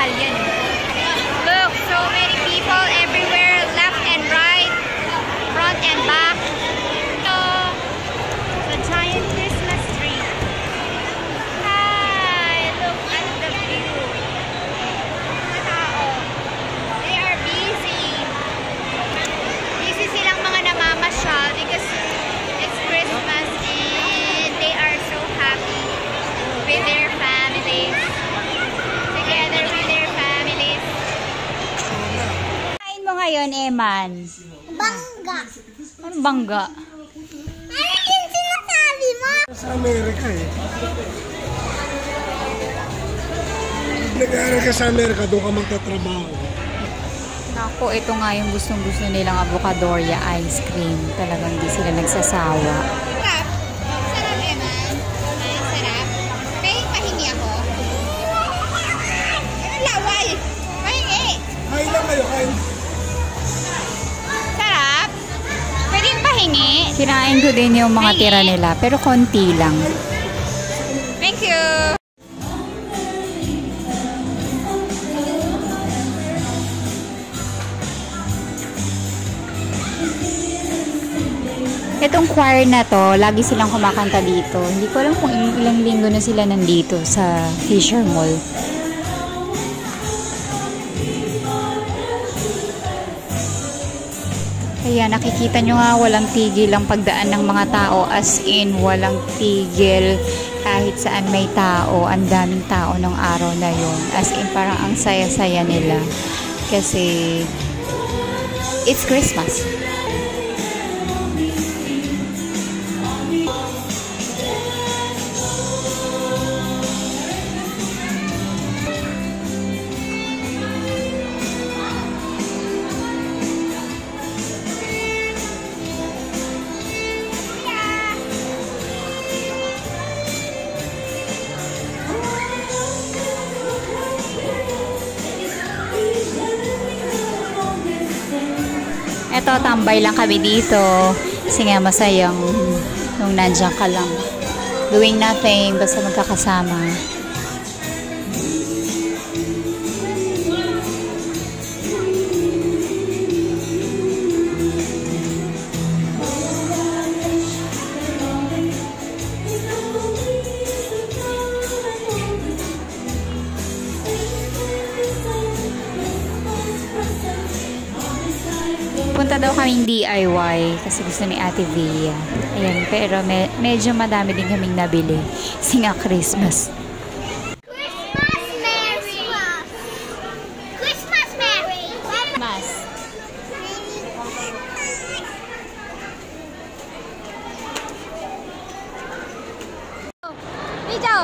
mahal yan. Look, so many people everywhere, left and right, front and back. So, the giant Christmas tree. Hi, look at the view. Mga tao, they are busy. Busy silang mga namamasyal because it's Christmas and they are so happy with their families. Together with their families. Kain mo ngayon, Eman? Bangga. Anong bangga? Ano yung sinasabi mo? Sa Amerika eh. Nag-aaral ka sa Amerika, doon ka magtatrabaho. Ako, ito nga yung gustong-gusto nilang Avocadoria ice cream. Talagang di sila nagsasawa. Sarap. Sarap, Eman. Ay, sarap. May pahingi ako. Ano laway? Pahingi. Kain lang kayo, kain. Sarap. Pwedeng pahingi. Kinain ko din yung mga tira nila, pero konti lang. Thank you. Itong choir na to, lagi silang kumakanta dito. Hindi ko alam kung ilang linggo na sila nandito sa Fisher Mall. Kaya nakikita nyo nga, walang tigil ang pagdaan ng mga tao. As in, walang tigil kahit saan may tao. Ang daming tao ng araw na yun. As in, parang ang saya-saya nila. Kasi, it's Christmas. Eto, tambay lang kami dito. Kasi nga masayang nung nandiyan ka lang. Doing nothing, basta magkakasama. Punta daw kaming DIY kasi gusto ni Ate Via. Ayan, pero medyo madami din kaming nabili. Kasi nga Christmas. Christmas Merry! Christmas Merry! Mas. Video!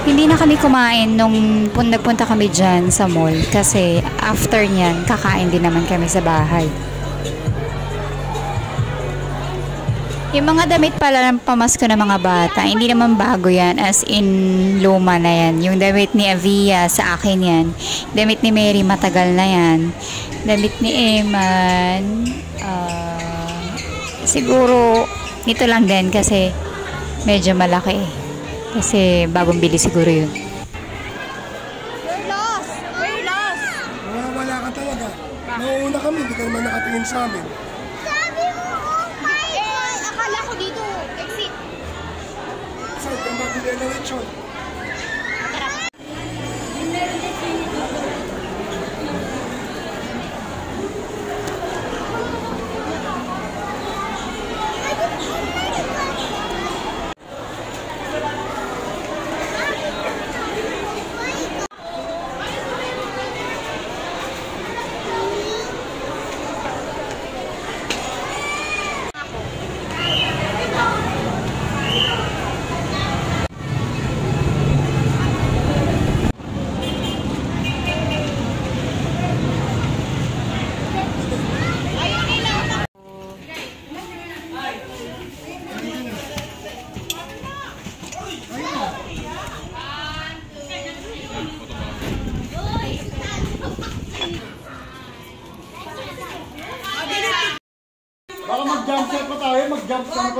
Hindi na kami kumain nung nagpunta kami dyan sa mall kasi after nyan, kakain din naman kami sa bahay. Yung mga damit pala ng pamasko ng mga bata, hindi naman bago yan, as in luma na yan. Yung damit ni Avia, sa akin yan. Damit ni Mary, matagal na yan. Damit ni Eman, siguro nito lang din kasi medyo malaki. Kasi bagong bili siguro yun. We're lost! We're lost! Wala ka talaga. Nauuna kami, hindi ka naman nakatingin sa amin. Sabi mo, oh my God! Akala ko dito, exit. Saan ka mabili ng lechon?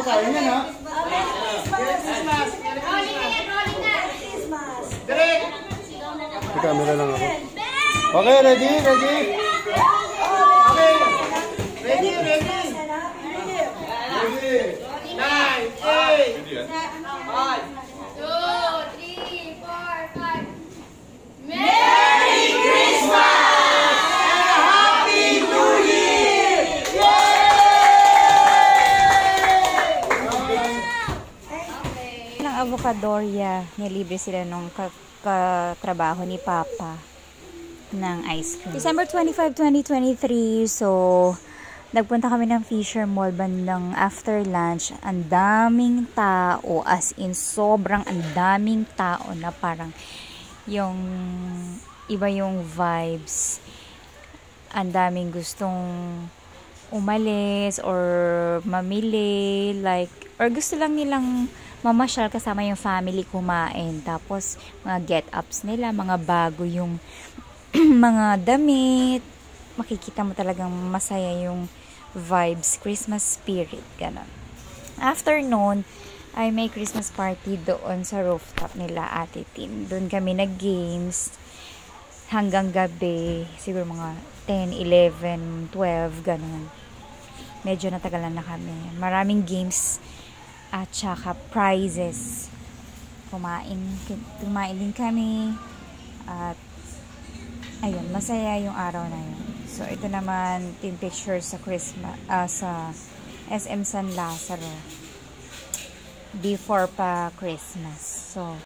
tayo yan, ha? Teka, camera lang ako. Okay, ready? Ready? Okay. Ready? Ready? Ready? 9, 8, 5. 2, 3, 4, 5. Merry Christmas! And Happy New Year! Ng Avocadoria, nilibre sila nung katrabaho ni Papa ng ice cream. December 25, 2023. So, nagpunta kami ng Fisher Mall bandang after lunch. Ang daming tao, as in sobrang ang daming tao na parang yung iba yung vibes. Ang daming gustong umalis or mamili, like, or gusto lang nilang mamasyal kasama yung family, kumain. Tapos, mga get-ups nila, mga bago yung mga damit. Makikita mo talagang masaya yung vibes, Christmas spirit, gano'n. After noon, ay may Christmas party doon sa rooftop nila, Ate Tin. Doon kami nag-games hanggang gabi, siguro mga 10, 11, 12, gano'n. Medyo natagalan na kami. Maraming games at saka prizes. Kumain din kami at ayun, masaya yung araw na yun. So, ito naman, team picture sa Christmas, sa SM San Lazaro. Before pa Christmas. So,